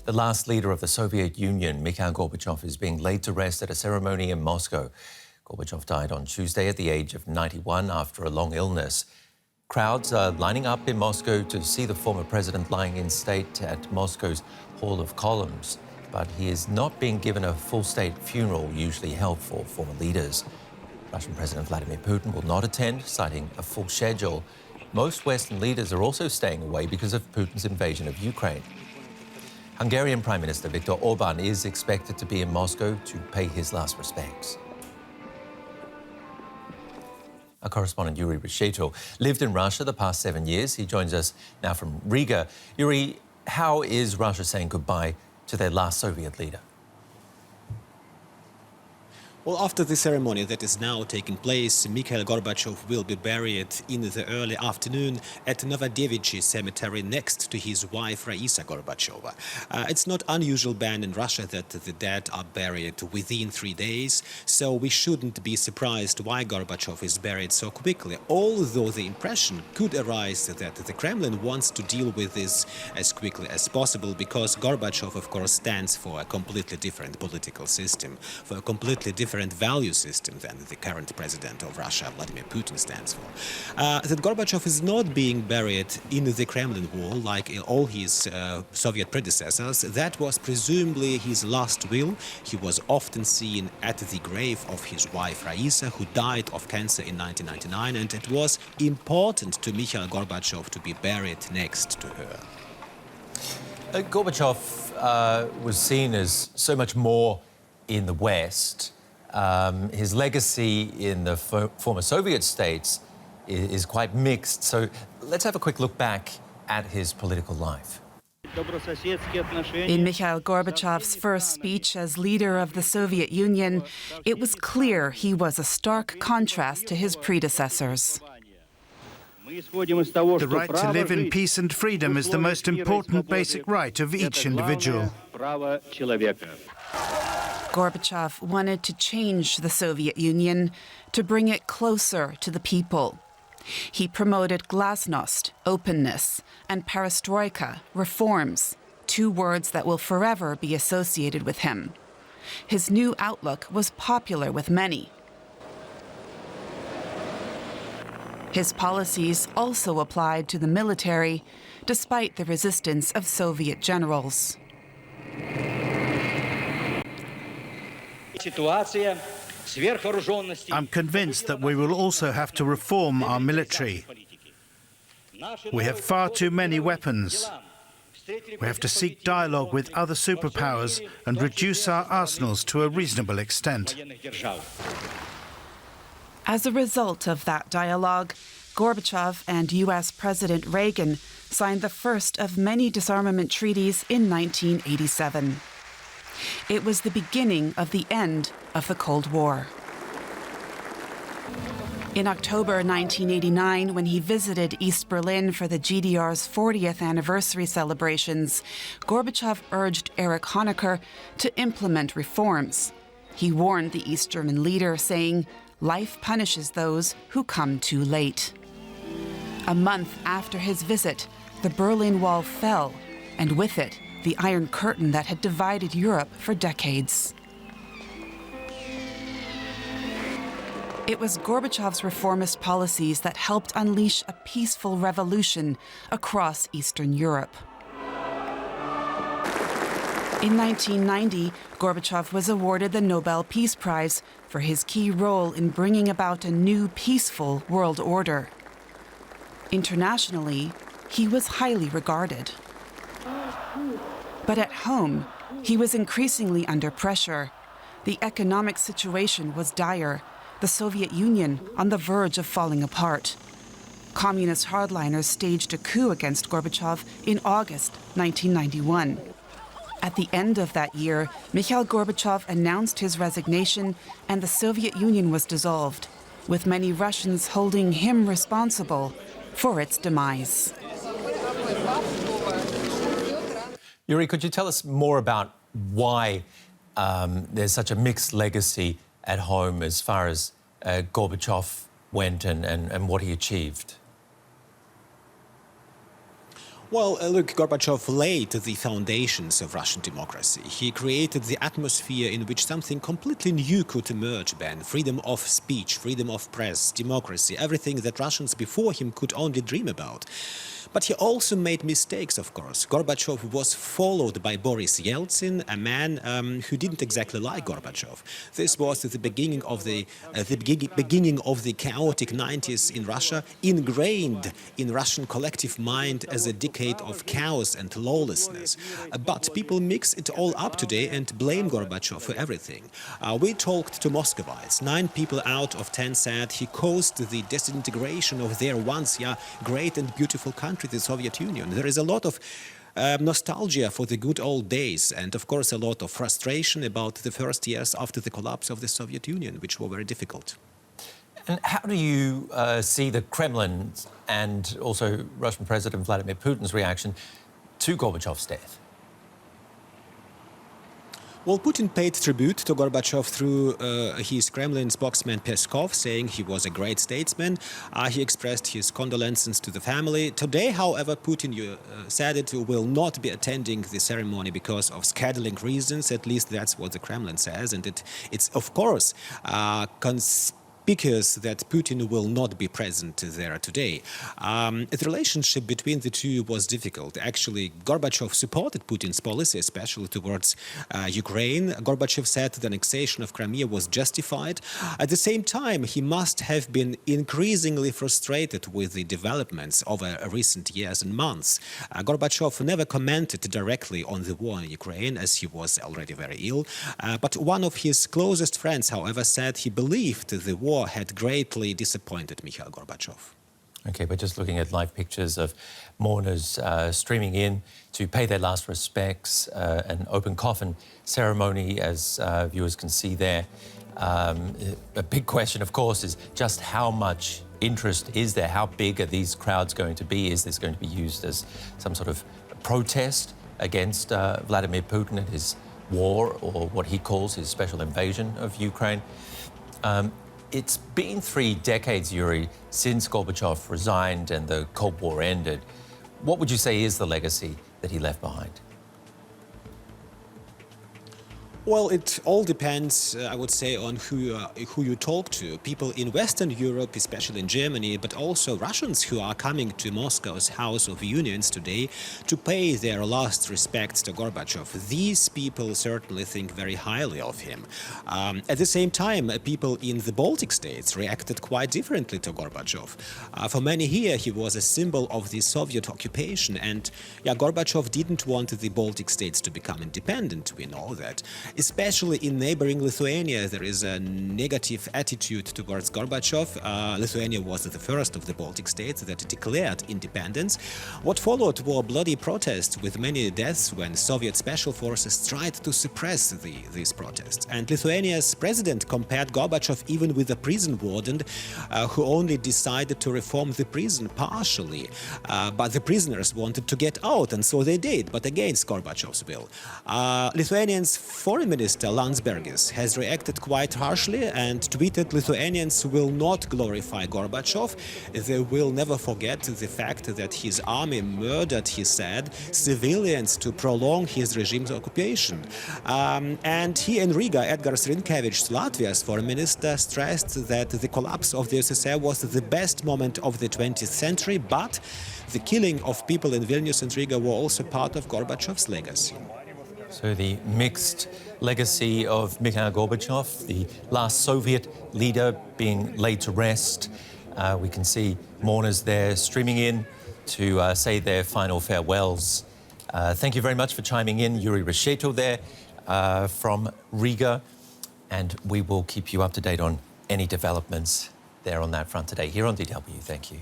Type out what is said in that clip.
The last leader of the Soviet Union, Mikhail Gorbachev, is being laid to rest at a ceremony in Moscow. Gorbachev died on Tuesday at the age of 91 after a long illness. Crowds are lining up in Moscow to see the former president lying in state at Moscow's Hall of Columns. But he is not being given a full-state funeral usually held for former leaders. Russian President Vladimir Putin will not attend, citing a full schedule. Most Western leaders are also staying away because of Putin's invasion of Ukraine. Hungarian Prime Minister Viktor Orban is expected to be in Moscow to pay his last respects. Our correspondent Yuri Resheto lived in Russia the past 7 years. He joins us now from Riga. Yuri, how is Russia saying goodbye to their last Soviet leader? Well, after the ceremony that is now taking place, Mikhail Gorbachev will be buried in the early afternoon at Novodevichy cemetery next to his wife Raisa Gorbacheva. It's not unusual ban in Russia that the dead are buried within 3 days, so we shouldn't be surprised why Gorbachev is buried so quickly, although the impression could arise that the Kremlin wants to deal with this as quickly as possible, because Gorbachev, of course, stands for a completely different political system, for a completely different value system than the current president of Russia, Vladimir Putin, stands for. That Gorbachev is not being buried in the Kremlin wall like all his Soviet predecessors. That was presumably his last will. He was often seen at the grave of his wife Raisa, who died of cancer in 1999, and it was important to Mikhail Gorbachev to be buried next to her. Gorbachev was seen as so much more in the West. His legacy in the former Soviet states is quite mixed. So let's have a quick look back at his political life. In Mikhail Gorbachev's first speech as leader of the Soviet Union, it was clear he was a stark contrast to his predecessors. The right to live in peace and freedom is the most important basic right of each individual. Gorbachev wanted to change the Soviet Union, to bring it closer to the people. He promoted glasnost, openness, and perestroika, reforms, 2 words that will forever be associated with him. His new outlook was popular with many. His policies also applied to the military, despite the resistance of Soviet generals. I'm convinced that we will also have to reform our military. We have far too many weapons. We have to seek dialogue with other superpowers and reduce our arsenals to a reasonable extent. As a result of that dialogue, Gorbachev and US President Reagan signed the first of many disarmament treaties in 1987. It was the beginning of the end of the Cold War. In October 1989, when he visited East Berlin for the GDR's 40th anniversary celebrations, Gorbachev urged Erich Honecker to implement reforms. He warned the East German leader, saying, "Life punishes those who come too late." A month after his visit, the Berlin Wall fell, and with it, the Iron Curtain that had divided Europe for decades. It was Gorbachev's reformist policies that helped unleash a peaceful revolution across Eastern Europe. In 1990, Gorbachev was awarded the Nobel Peace Prize for his key role in bringing about a new peaceful world order. Internationally, he was highly regarded. But at home, he was increasingly under pressure. The economic situation was dire, the Soviet Union on the verge of falling apart. Communist hardliners staged a coup against Gorbachev in August 1991. At the end of that year, Mikhail Gorbachev announced his resignation and the Soviet Union was dissolved, with many Russians holding him responsible for its demise. Yuri, could you tell us more about why there's such a mixed legacy at home as far as Gorbachev went and what he achieved? Well, look, Gorbachev laid the foundations of Russian democracy. He created the atmosphere in which something completely new could emerge, Ben. Freedom of speech, freedom of press, democracy, everything that Russians before him could only dream about. But he also made mistakes, of course. Gorbachev was followed by Boris Yeltsin, a man who didn't exactly like Gorbachev. This was the beginning of the chaotic 90s in Russia, ingrained in Russian collective mind as a decade of chaos and lawlessness. But people mix it all up today and blame Gorbachev for everything. We talked to Muscovites. 9 people out of 10 said he caused the disintegration of their once great and beautiful country, the Soviet Union. There is a lot of nostalgia for the good old days and, of course, a lot of frustration about the first years after the collapse of the Soviet Union, which were very difficult. And how do you see the Kremlin and also Russian President Vladimir Putin's reaction to Gorbachev's death? Well, Putin paid tribute to Gorbachev through his Kremlin spokesman Peskov, saying he was a great statesman. He expressed his condolences to the family. Today, however, Putin said it will not be attending the ceremony because of scheduling reasons. At least that's what the Kremlin says. And it's of course, because that Putin will not be present there today. The relationship between the two was difficult. Actually, Gorbachev supported Putin's policy, especially towards Ukraine. Gorbachev said the annexation of Crimea was justified. At the same time, he must have been increasingly frustrated with the developments over recent years and months. Gorbachev never commented directly on the war in Ukraine, as he was already very ill. But one of his closest friends, however, said he believed the war had greatly disappointed Mikhail Gorbachev. OK, but just looking at live pictures of mourners streaming in to pay their last respects, an open coffin ceremony, as viewers can see there. A big question, of course, is just how much interest is there? How big are these crowds going to be? Is this going to be used as some sort of protest against Vladimir Putin and his war, or what he calls his special invasion of Ukraine? It's been 3 decades, Yuri, since Gorbachev resigned and the Cold War ended. What would you say is the legacy that he left behind? Well, it all depends, I would say, on who you talk to. People in Western Europe, especially in Germany, but also Russians who are coming to Moscow's House of Unions today to pay their last respects to Gorbachev. These people certainly think very highly of him. At the same time, people in the Baltic states reacted quite differently to Gorbachev. For many here, he was a symbol of the Soviet occupation, and Gorbachev didn't want the Baltic states to become independent, we know that. Especially in neighboring Lithuania, there is a negative attitude towards Gorbachev. Lithuania was the first of the Baltic states that declared independence. What followed were bloody protests with many deaths when Soviet special forces tried to suppress these protests. And Lithuania's president compared Gorbachev even with a prison warden who only decided to reform the prison partially. But the prisoners wanted to get out, and so they did, but against Gorbachev's will. Lithuania's foreign Minister Landsbergis has reacted quite harshly and tweeted Lithuanians will not glorify Gorbachev. They will never forget the fact that his army murdered, he said, civilians to prolong his regime's occupation. And he in Riga, Edgars Rinkevičs, Latvia's foreign minister, stressed that the collapse of the USSR was the best moment of the 20th century, but the killing of people in Vilnius and Riga were also part of Gorbachev's legacy. So the mixed legacy of Mikhail Gorbachev, the last Soviet leader being laid to rest. We can see mourners there streaming in to say their final farewells. Thank you very much for chiming in, Yuri Resheto there from Riga. And we will keep you up to date on any developments there on that front today here on DW. Thank you.